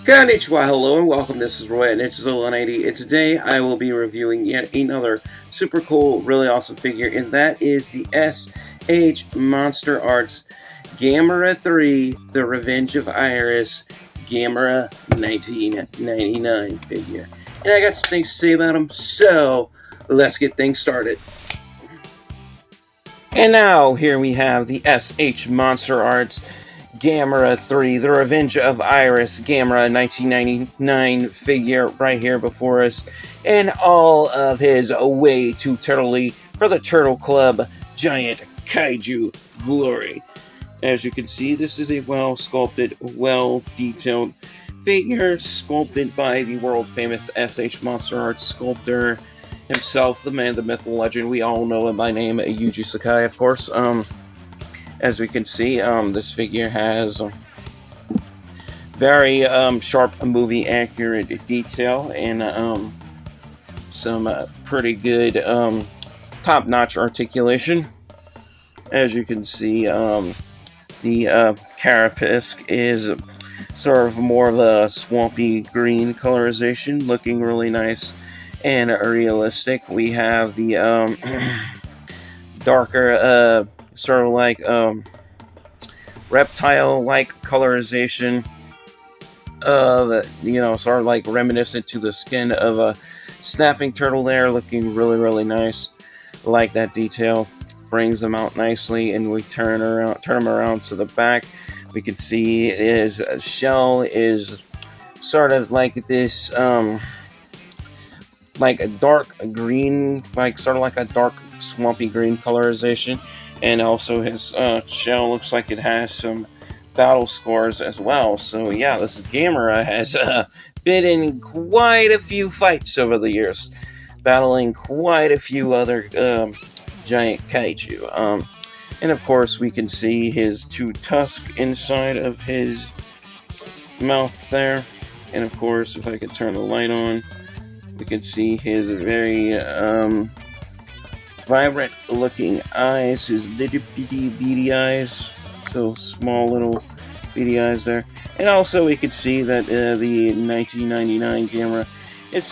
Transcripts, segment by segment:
Konnichiwa, hello and welcome. This is Roy at Nichizolo90, and today I will be reviewing yet another super cool, really awesome figure, and that is the S.H.MonsterArts Gamera 3, the Revenge of Iris Gamera 1999 figure. And I got some things to say about him, so let's get things started. And now, here we have the S.H.MonsterArts Gamera 3, the Revenge of Iris Gamera 1999 figure right here before us, and all of his way too turtly for the Turtle Club giant kaiju glory. As you can see, this is a well-sculpted, well-detailed figure sculpted by the world-famous S.H.MonsterArts sculptor himself, the man, the myth, the legend. We all know him by name, Yuji Sakai, of course. As we can see, this figure has very sharp, movie-accurate detail and some pretty good top-notch articulation. As you can see, the carapace is sort of more of a swampy green colorization, looking really nice and realistic. We have the darker sort of like reptile-like colorization of, sort of like reminiscent to the skin of a snapping turtle there, looking really nice. Like that detail, brings them out nicely, and we turn them around to the back. We can see his shell is sort of like this like a dark green, like sort of like a dark swampy green colorization. And also his shell looks like it has some battle scars as well. So yeah, this Gamera has been in quite a few fights over the years, battling quite a few other giant kaiju. And of course we can see his two tusks inside of his mouth there. And of course, if I could turn the light on, we can see his very vibrant looking eyes, his little bitty beady eyes, so small little beady eyes there. And also we could see that the 1999 Gamera is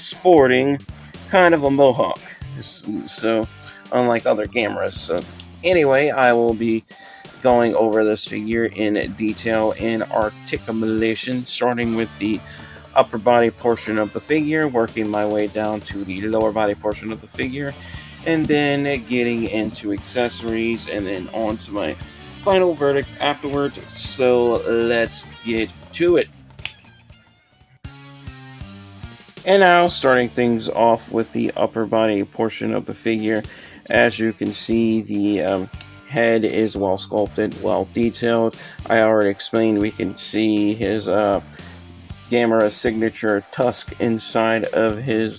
sporting kind of a mohawk, so unlike other Gameras. So anyway, I will be going over this figure in detail and articulation, starting with the upper body portion of the figure, working my way down to the lower body portion of the figure, and then getting into accessories, and then on to my final verdict afterwards. So let's get to it. And now, starting things off with the upper body portion of the figure, as you can see, the head is well sculpted, well detailed. I already explained we can see his Gamera signature tusk inside of his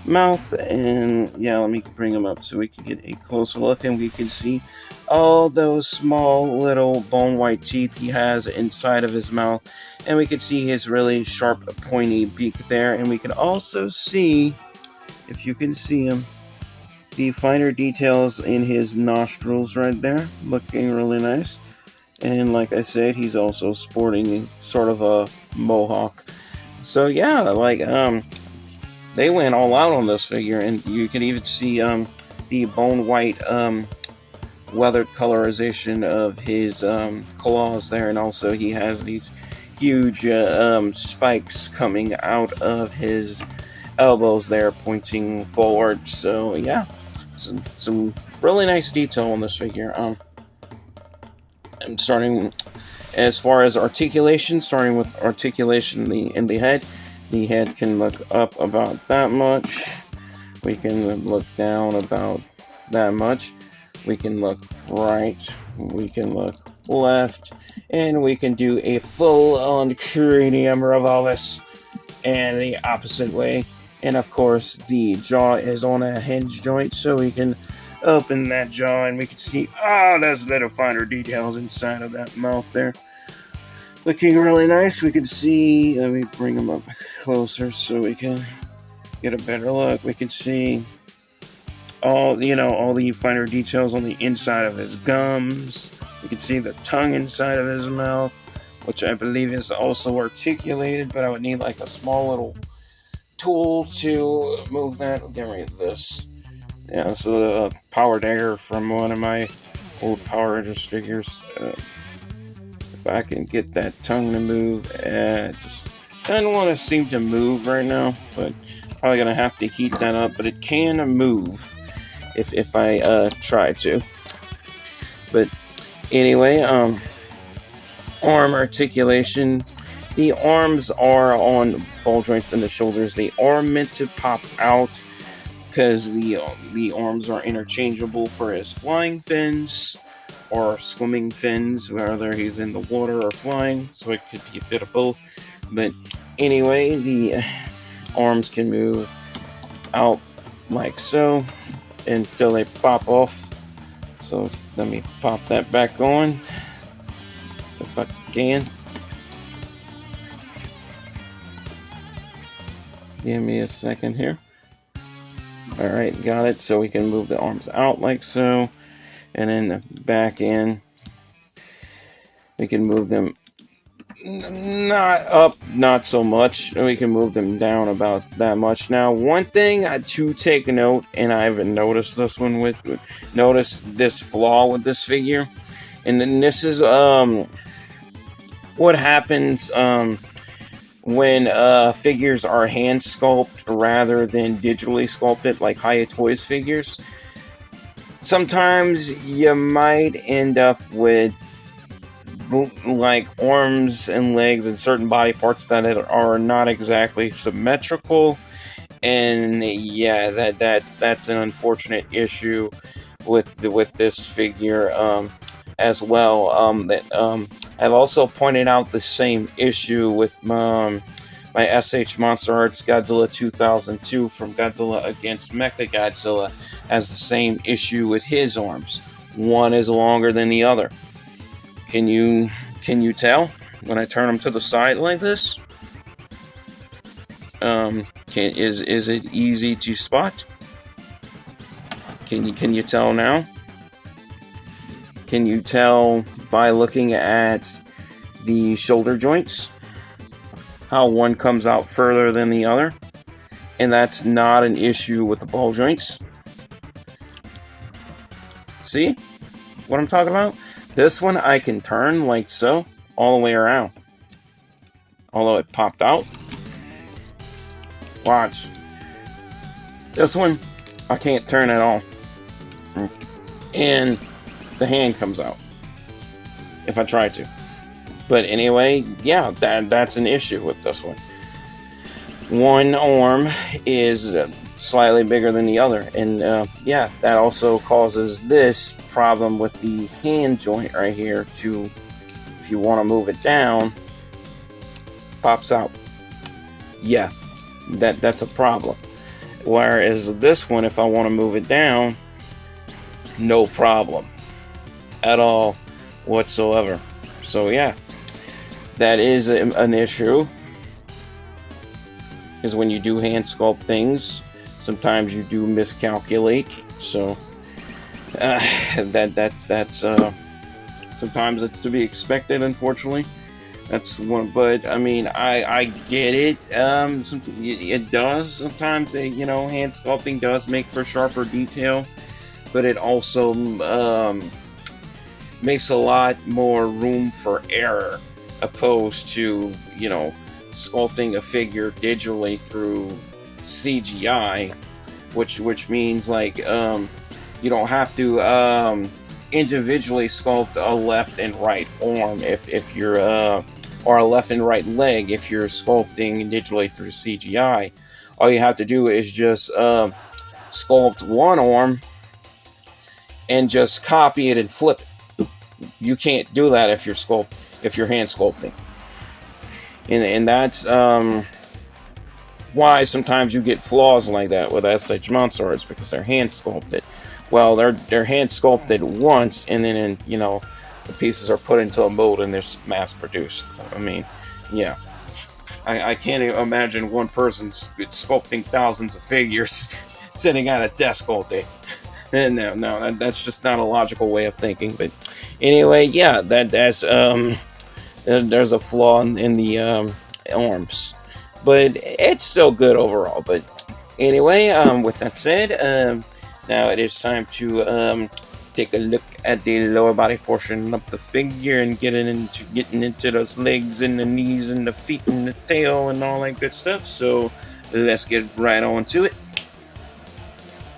mouth, and yeah, let me bring him up so we can get a closer look, and we can see all those small little bone white teeth he has inside of his mouth, and we can see his really sharp pointy beak there, and we can also see, if you can see him, the finer details in his nostrils right there, looking really nice. And like I said, he's also sporting sort of a mohawk. So yeah, like they went all out on this figure, and you can even see the bone white weathered colorization of his claws there, and also he has these huge spikes coming out of his elbows there, pointing forward. So yeah, some really nice detail on this figure. I'm starting as far as articulation, starting with articulation in the head. The head can look up about that much. We can look down about that much. We can look right. We can look left. And we can do a full-on cranium revolvus and the opposite way. And of course, the jaw is on a hinge joint, so we can open that jaw and we can see, those little finer details inside of that mouth there. Looking really nice. We can see, let me bring them up closer so we can get a better look. We can see all the finer details on the inside of his gums. You can see the tongue inside of his mouth, which I believe is also articulated, but I would need like a small little tool to move that. Get rid of this. Yeah, so the power dagger from one of my old Power Rangers figures. If I can get that tongue to move, just doesn't want to seem to move right now, but probably gonna have to heat that up. But it can move if I try to. But anyway, arm articulation. The arms are on ball joints and the shoulders. They are meant to pop out because the arms are interchangeable for his flying fins or swimming fins, whether he's in the water or flying. So it could be a bit of both. But anyway, the arms can move out like so until they pop off. So let me pop that back on if I can. Give me a second here. Alright, got it. So we can move the arms out like so. And then the back in, we can move them not up, not so much. We can move them down about that much. Now, one thing to take note, and I haven't noticed this one notice this flaw with this figure, and then this is what happens when figures are hand sculpted rather than digitally sculpted, like Hiya Toys figures. Sometimes you might end up with like arms and legs and certain body parts that are not exactly symmetrical, and yeah, that's an unfortunate issue with this figure as well. I've also pointed out the same issue with my S.H.MonsterArts Godzilla 2002 from Godzilla against Mechagodzilla, has the same issue with his arms. One is longer than the other. Can you tell when I turn them to the side like this? Is it easy to spot? Can you tell now? Can you tell by looking at the shoulder joints how one comes out further than the other? And that's not an issue with the ball joints. See what I'm talking about? This one I can turn like so, all the way around. Although it popped out. Watch. This one, I can't turn at all. And the hand comes out. If I try to. But anyway, yeah, that's an issue with this one. One arm is slightly bigger than the other. And yeah, that also causes this problem with the hand joint right here to, if you want to move it down, pops out. Yeah, that's a problem. Whereas this one, if I want to move it down, no problem at all whatsoever. So yeah, that is an issue, is when you do hand sculpt things, sometimes you do miscalculate. So that's sometimes it's to be expected, unfortunately. That's one, but I mean, I get it. It does sometimes. Hand sculpting does make for sharper detail, but it also makes a lot more room for error, opposed to sculpting a figure digitally through CGI, which means like you don't have to individually sculpt a left and right arm if you're or a left and right leg if you're sculpting digitally through CGI. All you have to do is just sculpt one arm and just copy it and flip it. You can't do that if you're hand sculpting. And that's why sometimes you get flaws like that with S.H.MonsterArts, because they're hand sculpted. Well, they're hand sculpted once, and then the pieces are put into a mold and they're mass produced. I mean, yeah, I can't imagine one person sculpting thousands of figures sitting at a desk all day. No, that's just not a logical way of thinking. But anyway, yeah, that's there's a flaw in the arms, but it's still good overall. But anyway, with that said, now it is time to take a look at the lower body portion of the figure and getting into those legs and the knees and the feet and the tail and all that good stuff. So let's get right on to it.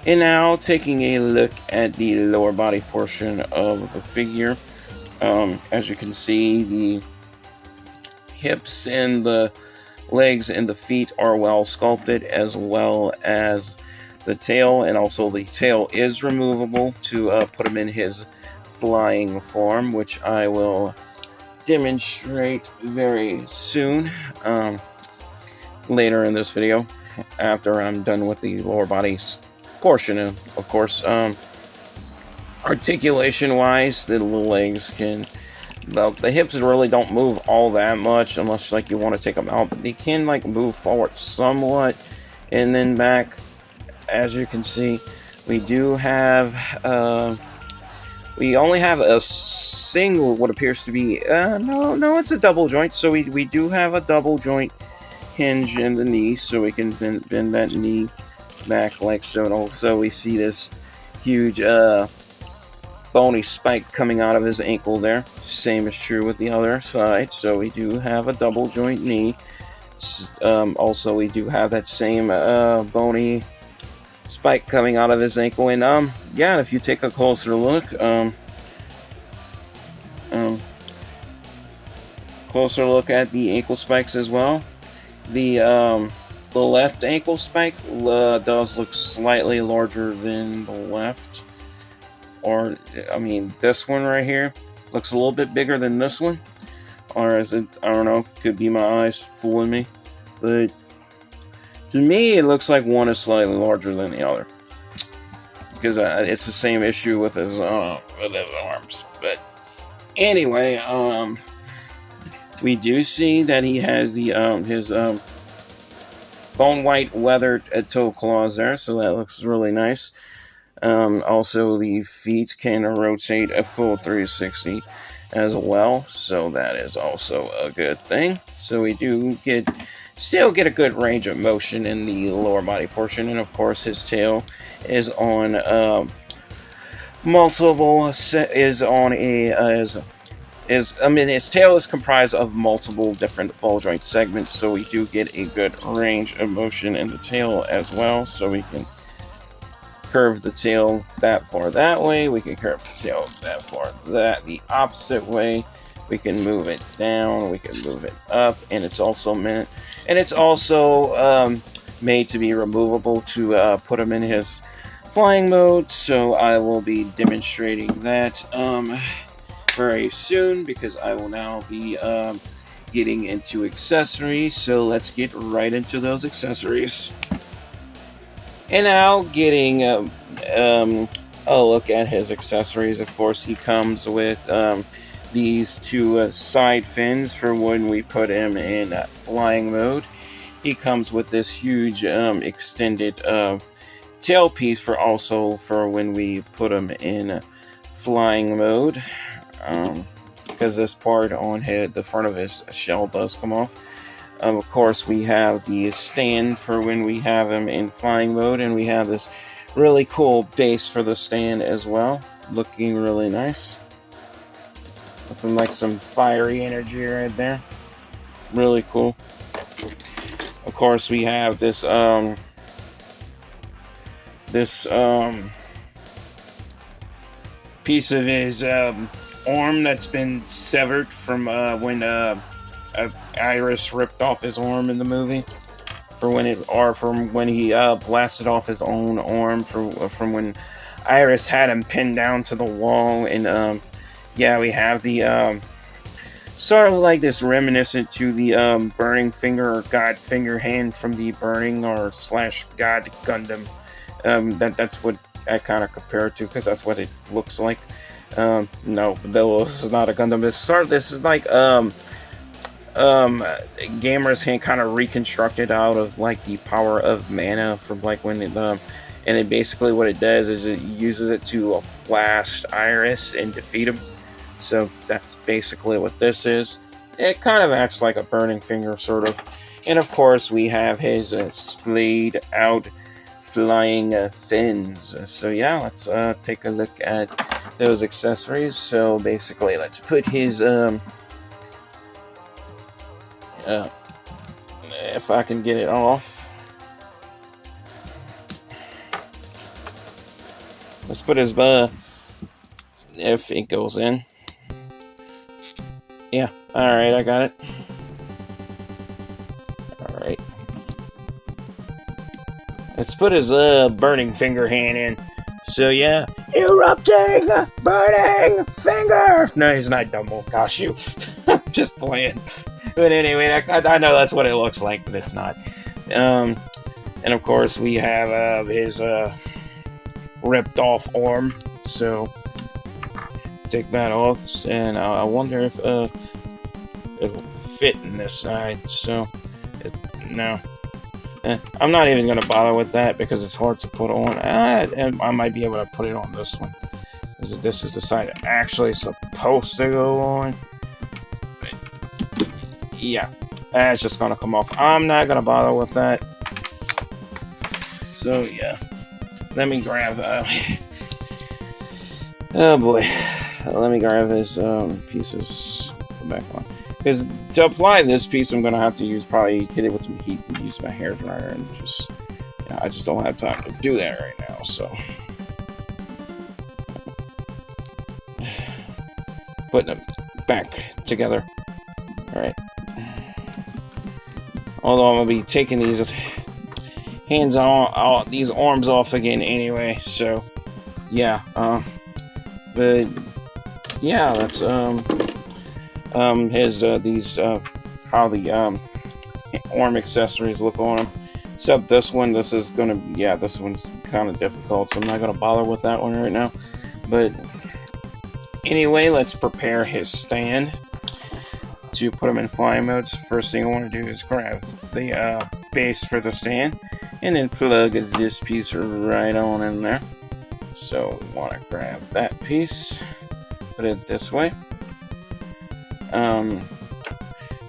And now taking a look at the lower body portion of the figure. As you can see, the hips and the legs and the feet are well sculpted, as well as the tail, and also the tail is removable to put him in his flying form, which I will demonstrate very soon, later in this video, after I'm done with the lower body portion. Of course, articulation wise, the legs can, the hips really don't move all that much unless like you want to take them out, but they can like move forward somewhat and then back. As you can see, we do have we only have a single, what appears to be no, it's a double joint. So we do have a double joint hinge in the knee, so we can bend that knee back like so. And also we see this huge bony spike coming out of his ankle there. Same is true with the other side. So we do have a double joint knee. Also we do have that same bony spike coming out of his ankle. And yeah, if you take a closer look, closer look at the ankle spikes as well. The left ankle spike does look slightly larger than the left. Or, I mean, this one right here looks a little bit bigger than this one. Or is it, I don't know, could be my eyes fooling me. But to me, it looks like one is slightly larger than the other. Because it's the same issue with his arms. But anyway, we do see that he has the his bone white weathered toe claws there, so that looks really nice. Also, the feet can rotate a full 360 as well, so that is also a good thing. So we do still get a good range of motion in the lower body portion, and of course his tail is on his tail is comprised of multiple different ball joint segments, so we do get a good range of motion in the tail as well. So we can curve the tail that far that way, we can curve the tail that far the opposite way, we can move it down, we can move it up, and it's also made to be removable to put him in his flying mode. So I will be demonstrating that very soon, because I will now be getting into accessories. So let's get right into those accessories. And now getting a look at his accessories. Of course, he comes with these two side fins for when we put him in flying mode. He comes with this huge extended tail piece for when we put him in flying mode, because this part on the front of his shell does come off. Of course, we have the stand for when we have him in flying mode, and we have this really cool base for the stand as well, looking really nice. Looking like some fiery energy right there. Really cool. Of course, we have this piece of his arm that's been severed from when Iris ripped off his arm in the movie, from when he blasted off his own arm, from when Iris had him pinned down to the wall. And yeah, we have the sort of like this reminiscent to the burning finger or god finger hand from the burning or / god Gundam. That's what I kind of compare it to, because that's what it looks like. No, this is not a Gundam. This is like Gamera's hand kind of reconstructed out of like the power of mana from like when and then basically what it does is it uses it to blast Iris and defeat him. So that's basically what this is. It kind of acts like a burning finger, sort of. And of course, we have his splayed out flying fins. So yeah, let's take a look at those accessories. So basically, let's put his if I can get it off. Let's put his if it goes in. Yeah, alright, I got it. Alright. Let's put his burning finger hand in. So yeah, erupting burning finger! No, he's not Dumbo. Gosh, you. I'm just playing. But anyway, I know that's what it looks like, but it's not. And of course, we have his ripped off arm. So take that off, and I wonder if it'll fit in this side. So no, I'm not even gonna bother with that because it's hard to put on. And I might be able to put it on this one. This is the side that's actually supposed to go on. Yeah, it's just gonna come off. I'm not gonna bother with that. So yeah, let me grab. Oh boy, let me grab his pieces. The back one, because to apply this piece, I'm gonna have to probably hit it with some heat and use my hair dryer, and just I just don't have time to do that right now. So putting them back together. All right. Although I'm gonna be taking these hands on these arms off again anyway, so yeah. But yeah, that's his these how the arm accessories look on him. Except this one, this is gonna this one's kind of difficult, so I'm not gonna bother with that one right now. But anyway, let's prepare his stand. To put them in flying modes, first thing I want to do is grab the base for the stand and then plug this piece right on in there. So we want to grab that piece, put it this way.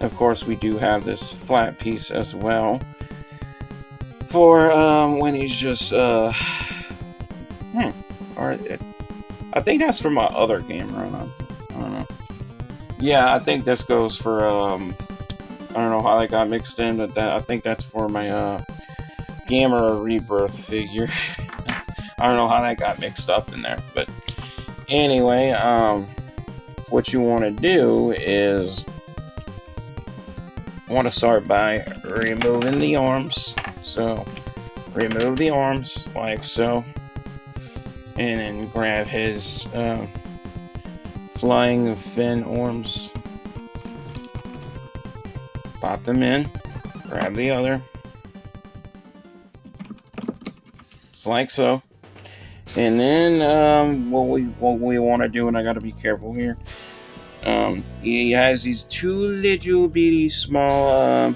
Of course, we do have this flat piece as well for when he's just or I think that's for my other Gamera. I don't know. Yeah, I think this goes for, I don't know how they got mixed in, but I think that's for my, Gamera Rebirth figure. I don't know how that got mixed up in there, but anyway, what you want to do is, want to start by removing the arms. So, remove the arms, like so, and then grab his, flying fin arms, pop them in, grab the other, just like so, and then what we want to do, and I got to be careful here. He has these two little bitty small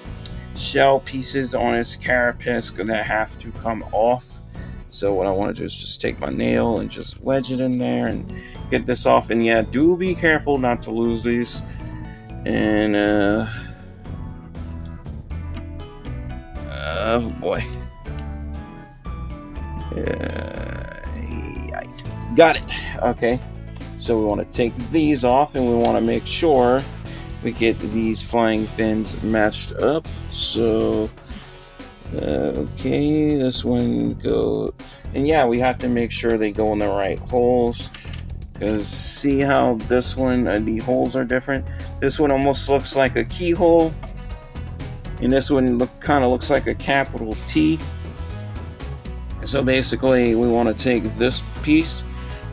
shell pieces on his carapace that have to come off. So what I want to do is just take my nail and just wedge it in there and get this off. And yeah, do be careful not to lose these. And oh boy, got it. Okay, so we want to take these off, and we want to make sure we get these flying fins matched up. So okay, this one go, and yeah, we have to make sure they go in the right holes, because see how this one, the holes are different. This one almost looks like a keyhole, and this one kind of looks like a capital T. So basically, we want to take this piece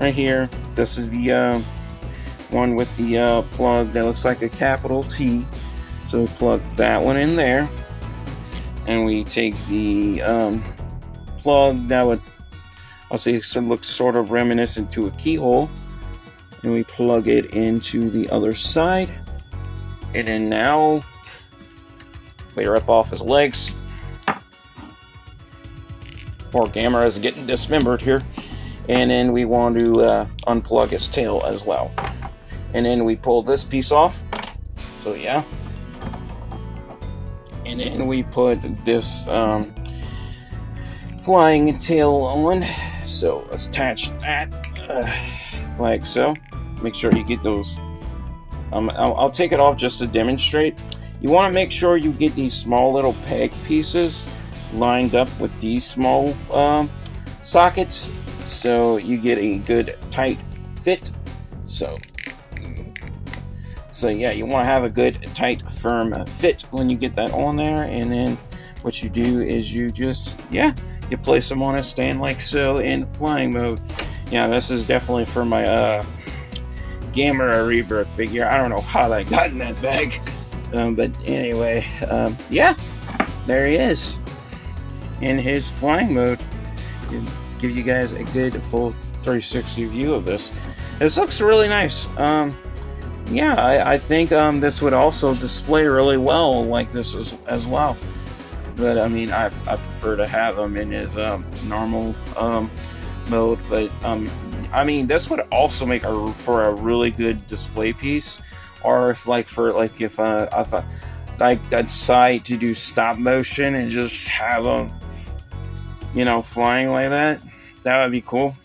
right here. This is the one with the plug that looks like a capital T. So we plug that one in there. And we take the plug that would, I'll say, looks sort of reminiscent to a keyhole, and we plug it into the other side. And then now we rip off his legs, Poor Gamera is getting dismembered here. And then we want to unplug his tail as well. And then we pull this piece off. So yeah. And then we put this flying tail on. So let's attach that like so. Make sure you get those. I'll take it off just to demonstrate. You want to make sure you get these small little peg pieces lined up with these small sockets, so you get a good tight fit. So yeah, you want to have a good tight firm fit when you get that on there. And then what you do is you just you place them on a stand like so in flying mode. Yeah, this is definitely for my Gamera Rebirth figure. I don't know how that got in that bag, but anyway, yeah, there he is in his flying mode. Give you guys a good full 360 view of this. This looks really nice. Yeah, I think this would also display really well like this as well. But I mean, I prefer to have him in his normal mode. But I mean, this would also make for a really good display piece. Or if I decide to do stop motion and just have them, flying like that, that would be cool.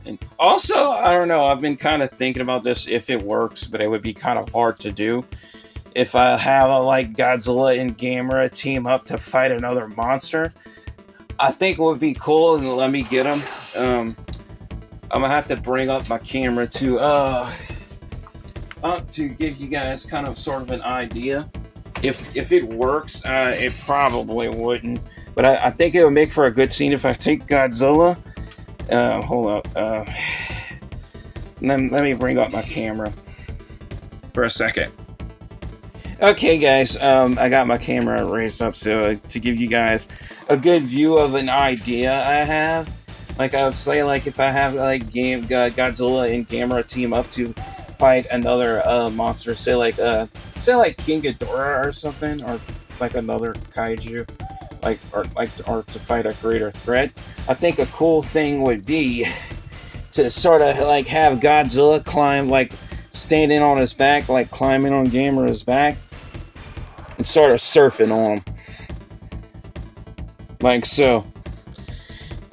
And also, I don't know, I've been kind of thinking about this if it works, but it would be kind of hard to do. If I have Godzilla and Gamera team up to fight another monster, I think it would be cool, and let me get them. I'm gonna have to bring up my camera to give you guys kind of sort of an idea. If it works, it probably wouldn't, but I think it would make for a good scene if I take Godzilla. Hold up. Let me bring up my camera for a second. Okay, guys. I got my camera raised up so to give you guys a good view of an idea I have. Like I would say, if I have Godzilla and Gamera team up to fight another monster, say like King Ghidorah or something, or like another kaiju. Or to fight a greater threat. I think a cool thing would be to sort of have Godzilla climb, standing on his back, climbing on Gamera's back, and sort of surfing on him, like so.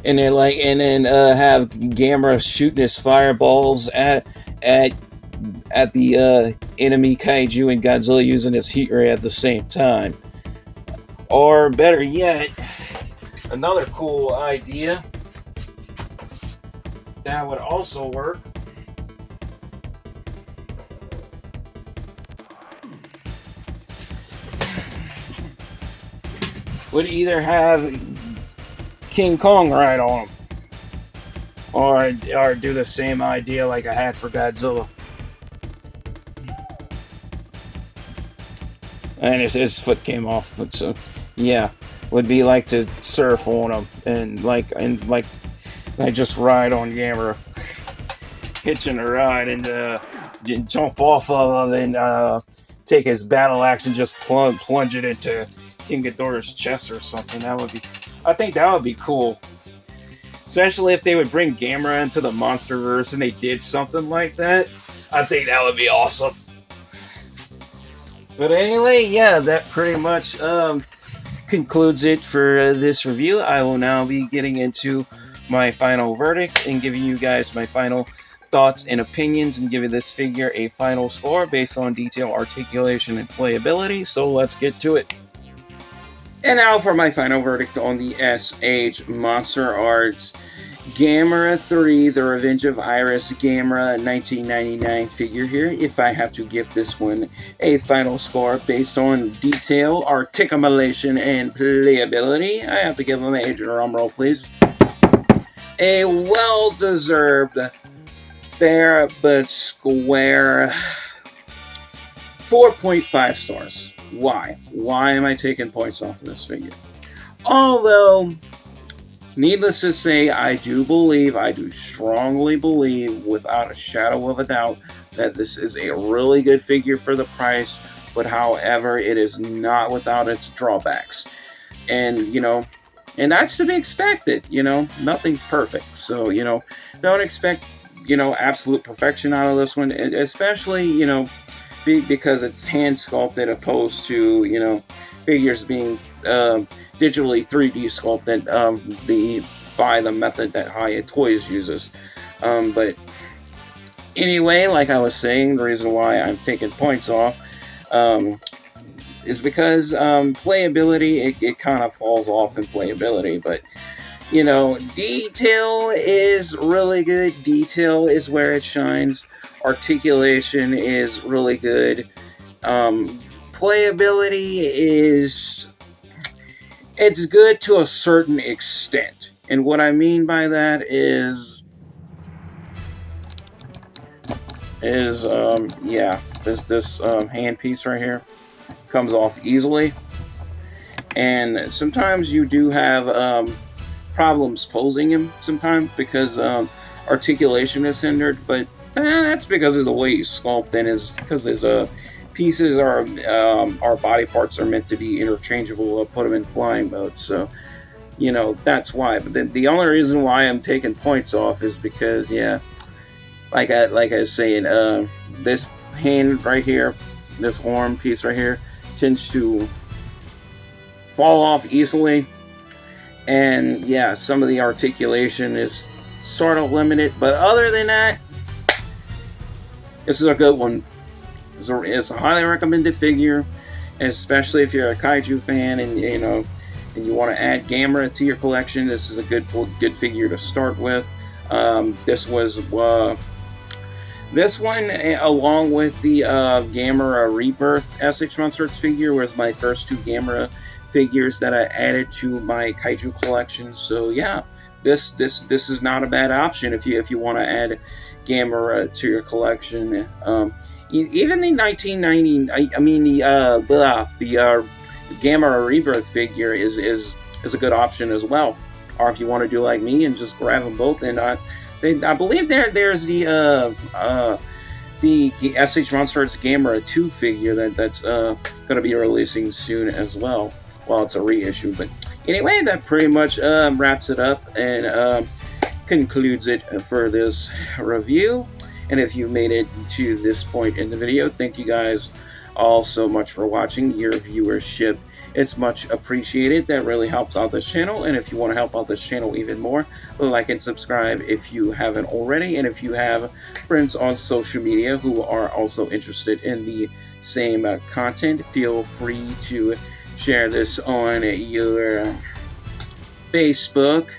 And then have Gamera shooting his fireballs at the enemy kaiju, and Godzilla using his heat ray at the same time. Or better yet, another cool idea that would also work would either have King Kong ride on him, or do the same idea like I had for Godzilla. And his foot came off, but so yeah, would be to surf on him and I just ride on Gamera, hitching a ride and jump off of him and take his battle axe and just plunge it into King Ghidorah's chest or something. I think that would be cool. Especially if they would bring Gamera into the MonsterVerse and they did something like that. I think that would be awesome. But anyway, yeah, that pretty much concludes it for this review. I will now be getting into my final verdict and giving you guys my final thoughts and opinions and giving this figure a final score based on detail, articulation, and playability. So let's get to it. And now for my final verdict on the S.H.MonsterArts Gamera 3, the Revenge of Iris Gamera 1999 figure here. If I have to give this one a final score based on detail, articulation, and playability, I have to give them a drum roll, please. A well-deserved, fair but square 4.5 stars. Why? Why am I taking points off of this figure? Although, needless to say, I do strongly believe, without a shadow of a doubt, that this is a really good figure for the price, but however, it is not without its drawbacks. And, And that's to be expected. Nothing's perfect. So, don't expect, absolute perfection out of this one, especially, because it's hand sculpted opposed to, figures being digitally 3D sculpted by the method that Hiya Toys uses. But anyway, like I was saying, the reason why I'm taking points off is because playability, it kind of falls off in playability, but detail is really good. Detail is where it shines. Articulation is really good. Playability it's good to a certain extent. And what I mean by that is yeah, this hand piece right here comes off easily. And sometimes you do have problems posing him sometimes because articulation is hindered, but that's because of the way you sculpt, and is because his pieces are our body parts are meant to be interchangeable. I'll put them in flying mode, so that's why. But the only reason why I'm taking points off is because like I was saying, this hand right here, this arm piece right here, tends to fall off easily. And some of the articulation is sort of limited, but other than that, this is a good one. It's a highly recommended figure, especially if you're a kaiju fan and and you want to add Gamera to your collection. This is a good figure to start with. This one, along with the Gamera Rebirth S.H.MonsterArts figure, was my first two Gamera figures that I added to my kaiju collection. So this is not a bad option if you want to add Gamera to your collection. Even the 1990, the Gamera Rebirth figure is a good option as well. Or if you want to do like me and just grab them both, and I believe there's the S.H.MonsterArts Gamera 2 figure that's going to be releasing soon as well. Well, it's a reissue, but anyway, that pretty much wraps it up and concludes it for this review. And if you made it to this point in the video, thank you guys all so much for watching. Your viewership is much appreciated. That really helps out this channel. And if you want to help out this channel even more, like and subscribe if you haven't already. And if you have friends on social media who are also interested in the same content, feel free to share this on your Facebook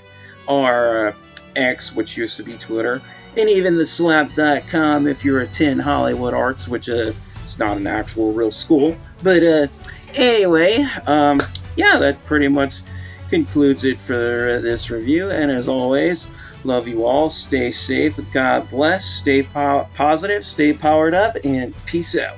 or X, which used to be Twitter, and even the slap.com if you're a 10 Hollywood Arts, which is not an actual real school. But anyway, that pretty much concludes it for this review. And as always, love you all. Stay safe. God bless. Stay positive. Stay powered up. And peace out.